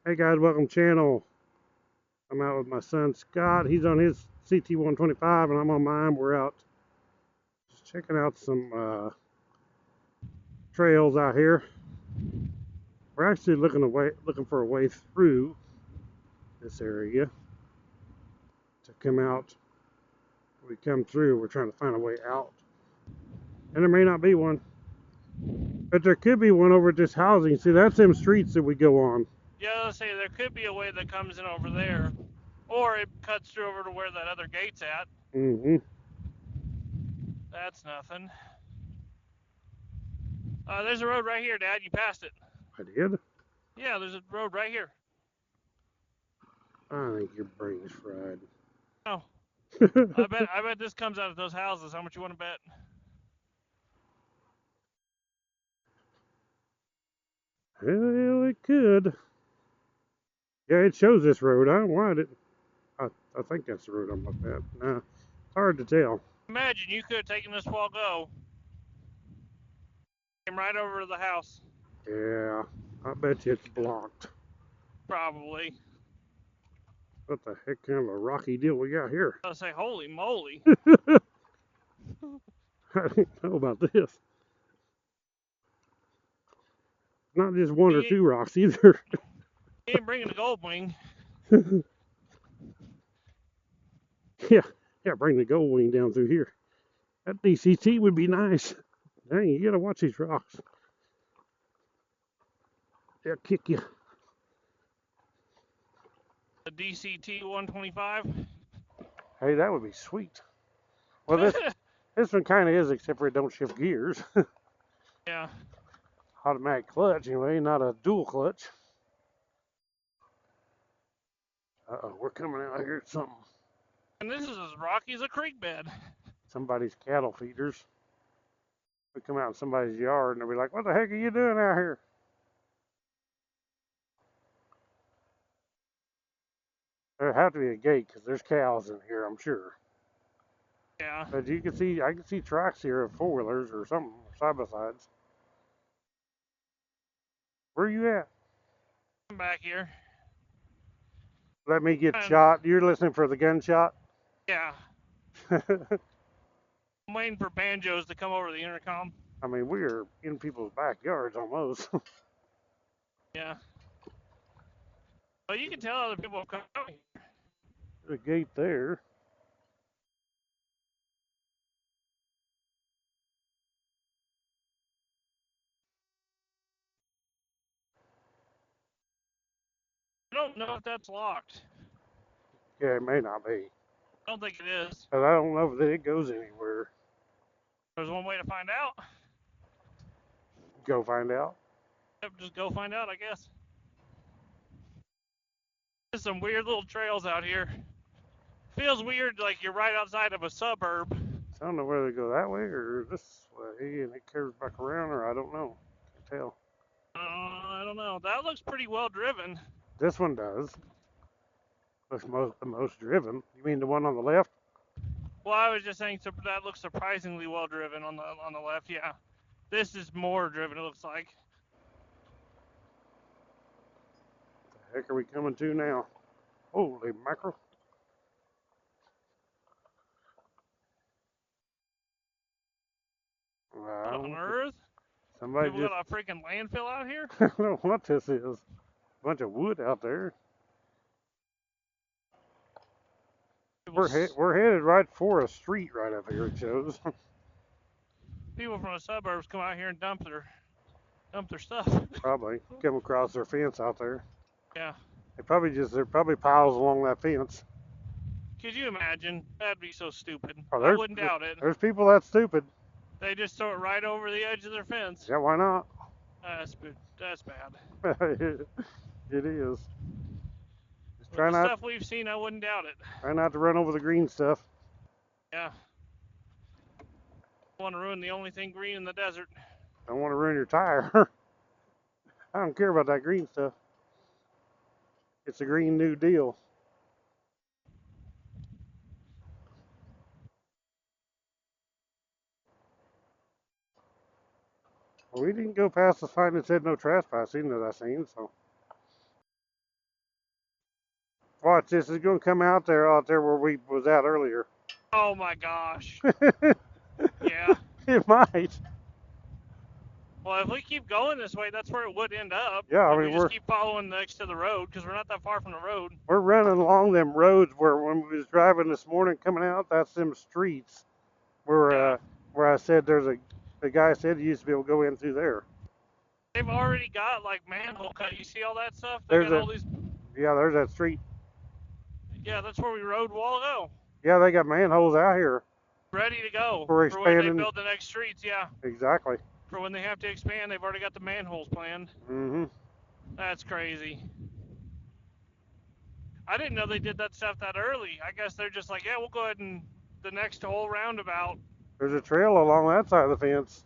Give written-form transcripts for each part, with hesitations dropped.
Hey guys, welcome channel. I'm out with my son Scott. He's on his CT125 and I'm on mine. We're out just checking out some trails out here. We're actually looking for a way through this area to come out. We come through, we're trying to find a way out. And there may not be one. But there could be one over at this housing. See, that's them streets that we go on. Yeah, let's say there could be a way that comes in over there, or it cuts through over to where that other gate's at. That's nothing. There's a road right here, Dad. You passed it. I did? Yeah, there's a road right here. I think your brain's fried. Oh, I bet this comes out of those houses. How much you want to bet? Well, it could. Yeah, it shows this road. I don't want it. I think that's the road I'm looking at. Nah, it's hard to tell. Imagine you could have taken this while go. Came right over to the house. Yeah, I bet you it's blocked. Probably. What the heck kind of a rocky deal we got here? I'll say, holy moly. I don't know about this. Not just one or two rocks either. He ain't bringing the gold wing. Yeah, bring the gold wing down through here. That DCT would be nice. Dang, you gotta watch these rocks. They'll kick you. The CT125. Hey, that would be sweet. Well, this one kind of is, except for it don't shift gears. Yeah. Automatic clutch, anyway, not a dual clutch. Uh-oh, we're coming out here at something. And this is as rocky as a creek bed. Somebody's cattle feeders. We come out in somebody's yard and they'll be like, what the heck are you doing out here? There'd have to be a gate because there's cows in here, I'm sure. Yeah. But you can see, I can see tracks here of four-wheelers or something, side by sides. Where are you at? I'm back here. Let me get shot. You're listening for the gunshot? Yeah. I'm waiting for banjos to come over the intercom. I mean, we're in people's backyards almost. Yeah. Well, you can tell other people are coming. There's a gate there. I don't know if that's locked. Yeah, it may not be. I don't think it is. But I don't know if it goes anywhere. There's one way to find out. Go find out. Yep, just go find out, I guess. There's some weird little trails out here. Feels weird like you're right outside of a suburb. I don't know whether to go that way or this way and it curves back around, or I don't know. Can't tell. I don't know. That looks pretty well driven. This one does. Looks the most driven. You mean the one on the left? Well, I was just saying that looks surprisingly well driven on the left. Yeah, this is more driven. It looks like. What the heck are we coming to now? Holy mackerel! What on earth? Somebody People got a freaking landfill out here? I don't know what this is. A bunch of wood out there. We're headed right for a street right up here, it shows. People from the suburbs come out here and dump their stuff. Probably come across their fence out there. Yeah. They're probably piles along that fence. Could you imagine? That'd be so stupid. Oh, I wouldn't doubt it. There's people that stupid. They just throw it right over the edge of their fence. Yeah, why not? That's bad. It is. Just try not. Stuff we've seen, I wouldn't doubt it. Try not to run over the green stuff. Yeah. Don't want to ruin the only thing green in the desert. Don't want to ruin your tire. I don't care about that green stuff. It's a Green New Deal. Well, we didn't go past the sign that said no trespassing that I seen, so. Watch this. It's going to come out there where we was at earlier. Oh my gosh. Yeah. It might. Well, if we keep going this way, that's where it would end up. Yeah, I if mean, we just keep following next to the road, because we're not that far from the road. we're running along them roads where when we was driving this morning coming out, that's them streets where where I said the guy said you used to be able to go in through there. They've already got like manhole cut. You see all that stuff? They There's got all these. Yeah, there's that street. Yeah, that's where we rode a while ago. Yeah, they got manholes out here. Ready to go. For when they expanding. build the next streets, yeah. Exactly. For when they have to expand, they've already got the manholes planned. Mm-hmm. That's crazy. I didn't know they did that stuff that early. I guess they're just like, yeah, we'll go ahead and the next whole roundabout. There's a trail along that side of the fence.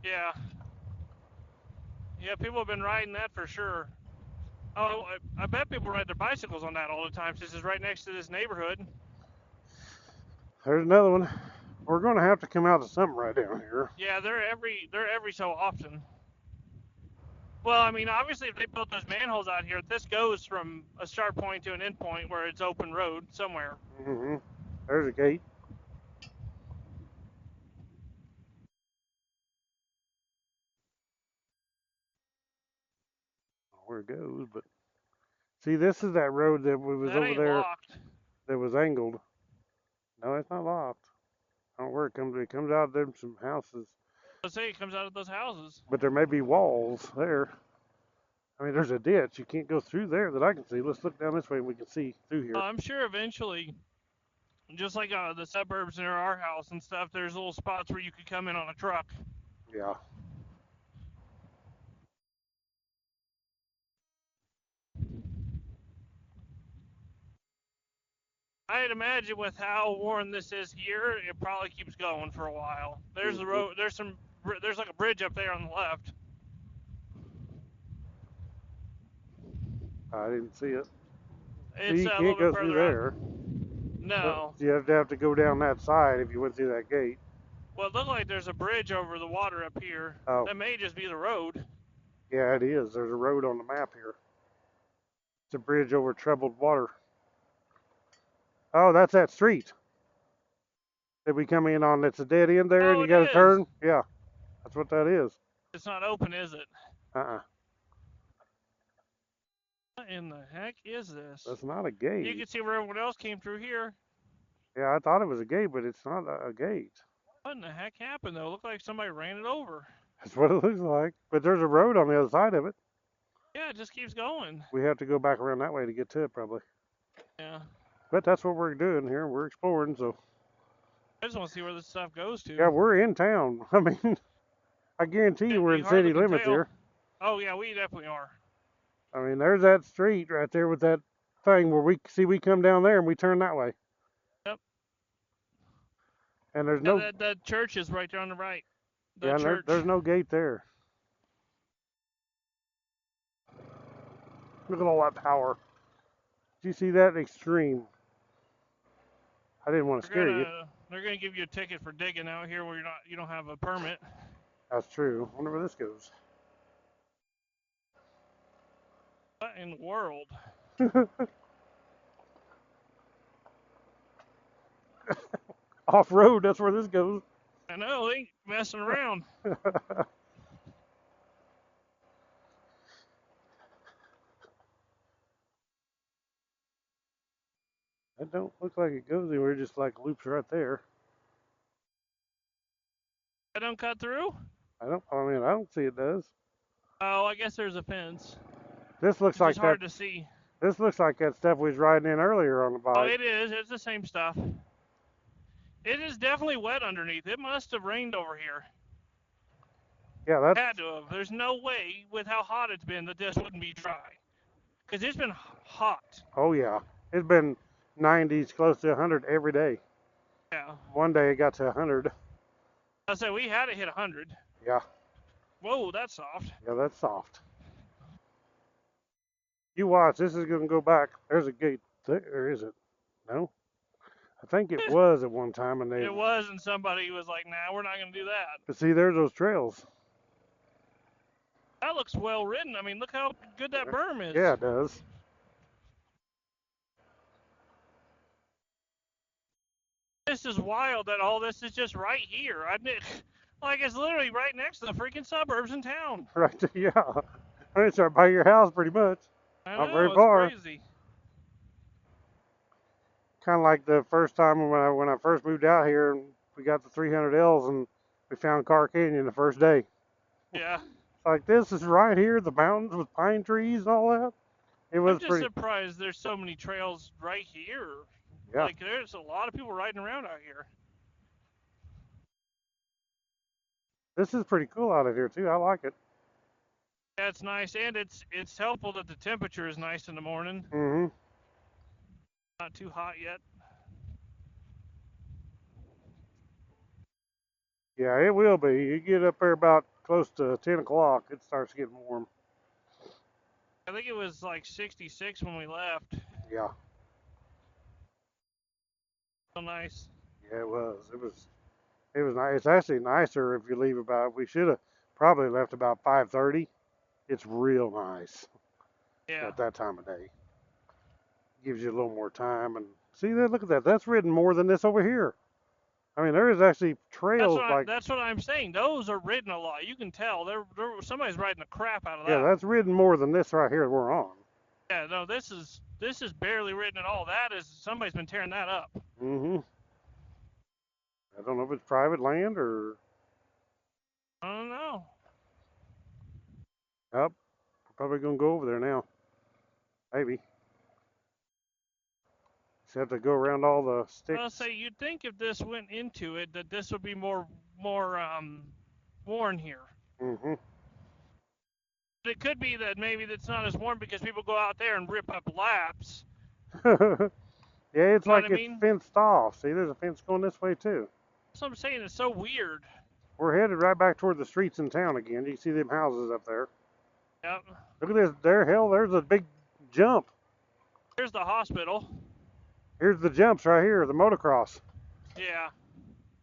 Yeah. Yeah, people have been riding that for sure. Oh, I bet people ride their bicycles on that all the time since it's right next to this neighborhood. There's another one. We're going to have to come out to something right down here. Yeah, they're every so often. Well, I mean, obviously, if they built those manholes out here, this goes from a start point to an end point where it's open road somewhere. Mm-hmm. There's a gate. Where it goes, but see, this is that road that we was that over ain't there. Locked. That was angled. No, it's not locked. I don't know where it comes. It comes out of them some houses. Let's say it comes out of those houses. But there may be walls there. I mean, there's a ditch. You can't go through there that I can see. Let's look down this way and we can see through here. I'm sure eventually, just like the suburbs near our house and stuff, there's little spots where you could come in on a truck. Yeah. I'd imagine with how worn this is here, it probably keeps going for a while. There's the road. There's like a bridge up there on the left. I didn't see it. It's you a can't little go bit through further there. out. No. You have to go down that side if you went through that gate. Well, it looked like there's a bridge over the water up here. Oh. That may just be the road. Yeah, it is. There's a road on the map here. It's a bridge over troubled water. Oh, that's that street that we come in on. It's a dead end there, and you got to turn. Yeah, that's what that is. It's not open, is it? Uh-uh. What in the heck is this? That's not a gate. You can see where everyone else came through here. Yeah, I thought it was a gate, but it's not a gate. What in the heck happened, though? It looked like somebody ran it over. That's what it looks like. But there's a road on the other side of it. Yeah, it just keeps going. We have to go back around that way to get to it, probably. Yeah. But that's what we're doing here. We're exploring, so. I just want to see where this stuff goes to. Yeah, we're in town. I mean, I guarantee you we're in city limits here. Oh, yeah, we definitely are. I mean, there's that street right there with that thing where we come down there and we turn that way. Yep. And there's no. That church is right there on the right. There's no gate there. Look at all that power. Did you see that? Extreme. I didn't want to scare you. They're gonna give you a ticket for digging out here where you don't have a permit. That's true. I wonder where this goes. What in the world? Off-road, that's where this goes. I know, they ain't messing around. That don't look like it goes anywhere, just like loops right there. That don't cut through? I don't see it does. Oh, I guess there's a fence. This looks like it's hard to see. This looks like that stuff we was riding in earlier on the bike. Oh, it is. It's the same stuff. It is definitely wet underneath. It must have rained over here. Yeah, that had to have. There's no way, with how hot it's been, that this wouldn't be dry. Because it's been hot. Oh, yeah. It's been 90s, close to 100 every day. Yeah. One day it got to 100. I said we had to hit 100. Yeah. Whoa, that's soft. Yeah, that's soft. You watch. This is going to go back. There's a gate there, is it? No? I think it was at one time. And it was, and somebody was like, nah, we're not going to do that. But see, there's those trails. That looks well ridden. I mean, look how good that berm is. Yeah, it does. This is wild that all this is just right here. Like it's literally right next to the freaking suburbs in town. Right there, yeah. I mean, it's right by your house pretty much. I Not very know, it's far. crazy. Kind of like the first time when I first moved out here and we got the 300Ls and we found Car Canyon the first day. Yeah. It's like, this is right here, the mountains with pine trees and all that. It was I'm just pretty. surprised there's so many trails right here. Yeah. Like there's a lot of people riding around out here. This is pretty cool out of here too. I like it. Yeah, it's nice, and it's helpful that the temperature is nice in the morning. Mm-hmm. Not too hot yet. Yeah, it will be. You get up there about close to 10 o'clock, it starts getting warm. I think it was like 66 when we left. Yeah. So nice. Yeah, it was. It was nice. It's actually nicer if you leave about. We should have probably left about 5:30. It's real nice. Yeah. At that time of day. Gives you a little more time. And see that? Look at that. That's ridden more than this over here. I mean, there is actually trails that's what I'm saying. Those are ridden a lot. You can tell. Somebody's riding the crap out of that. Yeah, that's ridden more than this right here we're on. Yeah, no, this is barely ridden at all. That is, somebody's been tearing that up. Mm-hmm. I don't know if it's private land or. I don't know. Yep. We're probably gonna go over there now. Maybe. Just have to go around all the sticks. I'll say you'd think if this went into it that this would be more worn here. Mm-hmm. But it could be that maybe that's not as worn because people go out there and rip up laps. Yeah, it's You know like what I it's mean? fenced off. See, there's a fence going this way too. That's what I'm saying. It's so weird. We're headed right back toward the streets in town again. You see them houses up there. Yep. Look at this. There's a big jump. Here's the hospital. Here's the jumps right here, the motocross. Yeah.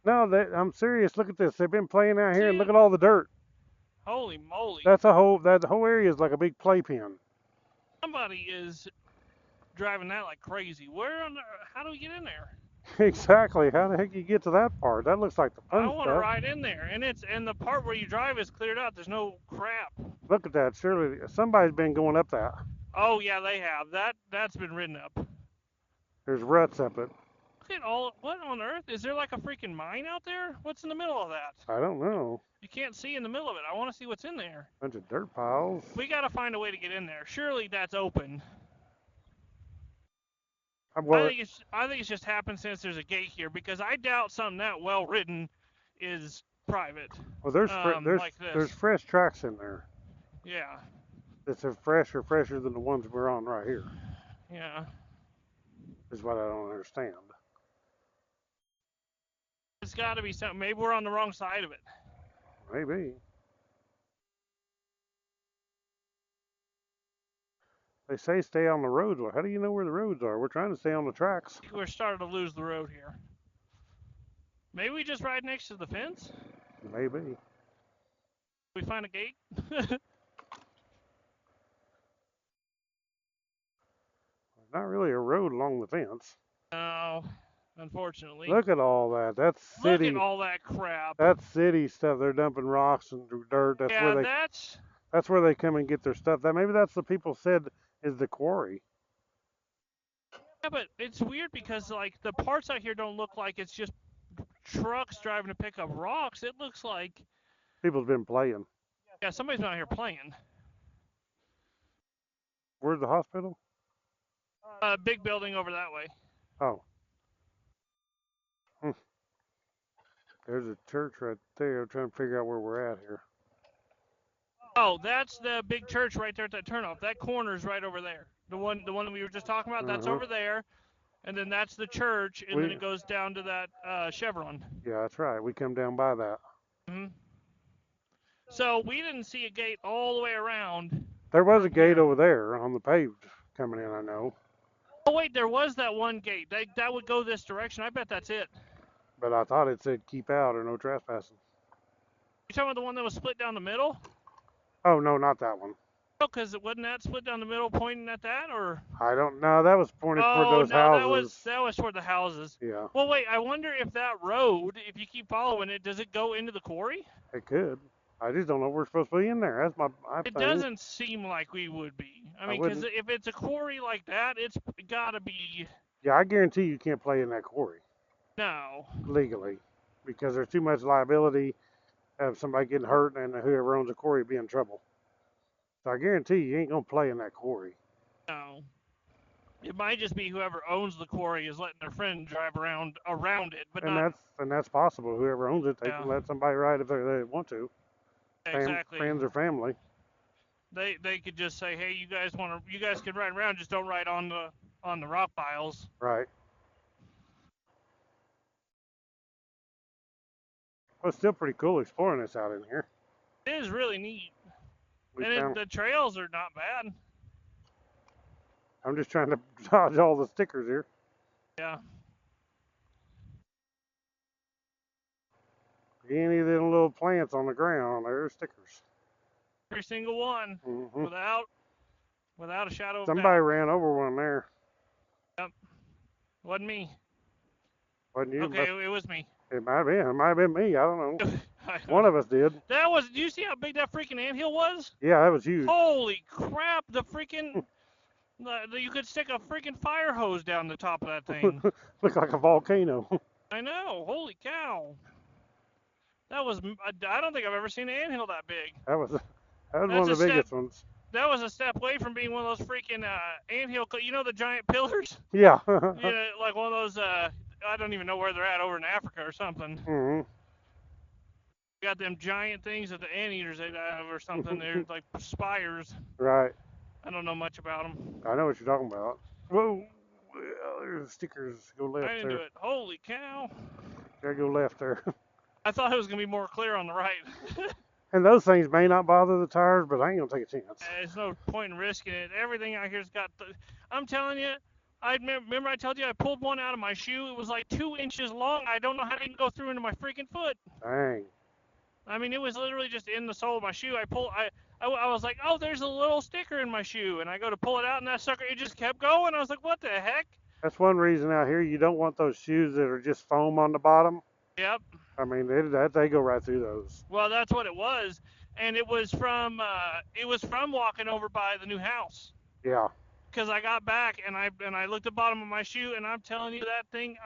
No, I'm serious. Look at this. They've been playing out here, and look at all the dirt. Holy moly. That whole area is like a big playpen. Somebody is driving that like crazy. How do we get in there? Exactly. How the heck you get to that part? That looks like the fun I stuff. want to ride in there, and the part where you drive is cleared out. There's no crap. Look at that. Surely somebody's been going up that. Oh yeah, they have. That's been ridden up. There's ruts up it. Look at what on earth? Is there like a freaking mine out there? What's in the middle of that? I don't know. You can't see in the middle of it. I want to see what's in there. Bunch of dirt piles. We got to find a way to get in there. Surely that's open. I think it's just happened since there's a gate here because I doubt something that well written is private. Well, there's like there's fresh tracks in there. Yeah. That's fresher than the ones we're on right here. Yeah. Is what I don't understand. It's got to be something. Maybe we're on the wrong side of it. Maybe. They say stay on the roads. Well, how do you know where the roads are? We're trying to stay on the tracks. We're starting to lose the road here. Maybe we just ride next to the fence? Maybe. We find a gate? Not really a road along the fence. No, unfortunately. Look at all that. That's city. Look at all that crap. That's city stuff. They're dumping rocks and dirt. That's where they come and get their stuff. Maybe that's the people said is the quarry. Yeah, but it's weird because like the parts out here don't look like it's just trucks driving to pick up rocks. It looks like people's been playing. Yeah, somebody's been out here playing. Where's the hospital? Big building over that way. Oh. There's a church right there. I'm trying to figure out where we're at here. Oh, that's the big church right there at that turnoff. That corner's right over there. The one that we were just talking about, that's over there. And then that's the church, and then it goes down to that chevron. Yeah, that's right. We come down by that. Mm-hmm. So we didn't see a gate all the way around. There was a gate over there on the paved coming in, I know. Oh, wait, there was that one gate. That would go this direction. I bet that's it. But I thought it said keep out or no trespassing. You talking about the one that was split down the middle? Oh, no, not that one. because it wasn't that split down the middle pointing at that, or? I don't know. That was pointed toward Oh those no, houses. that was toward the houses. Yeah, Well, wait, I wonder if that road, if you keep following it, does it go into the quarry? it could. I just don't know if we're supposed to be in there. That's my It thing. doesn't seem like we would be. I I mean, because wouldn't. if it's a quarry like that, it's gotta be. Yeah, I guarantee you can't play in that quarry No. legally because there's too much liability of somebody getting hurt and whoever owns the quarry be in trouble. So I guarantee you ain't gonna play in that quarry. No. It might just be whoever owns the quarry is letting their friend drive around it, but And not. that's possible. Whoever owns it, they Yeah. can let somebody ride if they want to. Exactly. Friends or family. They could just say, hey, you guys can ride around, just don't ride on the rock piles. Right. Well, it's still pretty cool exploring this out in here. It is really neat. And the trails are not bad. I'm just trying to dodge all the stickers here. Yeah. Any of them little plants on the ground, they're stickers. Every single one, Mm-hmm. without a shadow of Somebody doubt. ran over one there. Yep. Wasn't me. Wasn't you? Okay, it was me. It might have been. It might have been me. I don't know. One of us did. Did you see how big that freaking anthill was? Yeah, that was huge. Holy crap! The freaking, you could stick a freaking fire hose down the top of that thing. Looked like a volcano. I know. Holy cow! That was. I don't think I've ever seen an anthill that big. That was one of the biggest ones. That was a step away from being one of those freaking anthill. You know the giant pillars? Yeah. Like one of those. I don't even know where they're at over in Africa or something. Mm-hmm. Got them giant things that the anteaters they have or something. They're like spires. Right. I don't know much about them. I know what you're talking about. Whoa. There's the stickers. Go left I didn't there. do it. Holy cow. Gotta go left there. I thought it was going to be more clear on the right. And those things may not bother the tires, but I ain't gonna take a chance. There's no point in risking it. Everything out here's got. I'm telling you, I remember I told you I pulled one out of my shoe. It was like 2 inches long. I don't know how it didn't go through into my freaking foot. Dang. I mean, it was literally just in the sole of my shoe. I was like, oh, there's a little sticker in my shoe, and I go to pull it out, and that sucker, it just kept going. I was like, what the heck? That's one reason out here you don't want those shoes that are just foam on the bottom. Yep. I mean, they go right through those. Well, that's what it was, and it was from walking over by the new house. Yeah. Because I got back and I looked at the bottom of my shoe, and I'm telling you that thing,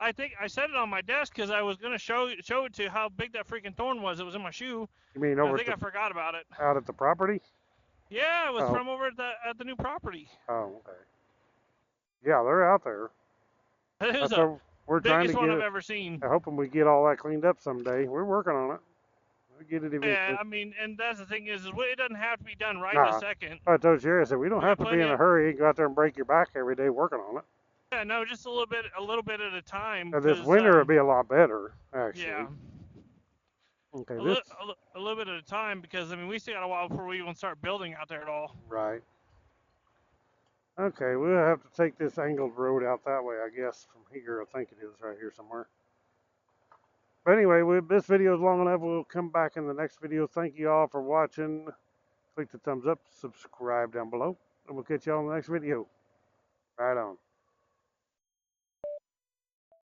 I think I set it on my desk because I was gonna show it to how big that freaking thorn was. It was in my shoe. You mean over? I think I forgot about it. Out at the property? Yeah, it was from over at the new property. Oh, okay. Yeah, they're out there. It was we're trying to biggest one get I've ever seen. I'm hoping we get all that cleaned up someday. We're working on it. We'll get it eventually. Yeah, I mean, and that's the thing is it doesn't have to be done right in a second. I told Jerry, I said, we don't have to be in a hurry and go out there and break your back every day working on it. Yeah, no, just a little bit at a time. Now, this winter it'll be a lot better, actually. Yeah. Okay. A little bit at a time because, I mean, we still got a while before we even start building out there at all. Right. Okay, we'll have to take this angled road out that way, I guess, from here. I think it is right here somewhere. But anyway, this video is long enough. We'll come back in the next video. Thank you all for watching. Click the thumbs up, subscribe down below, and we'll catch you all in the next video. Right on.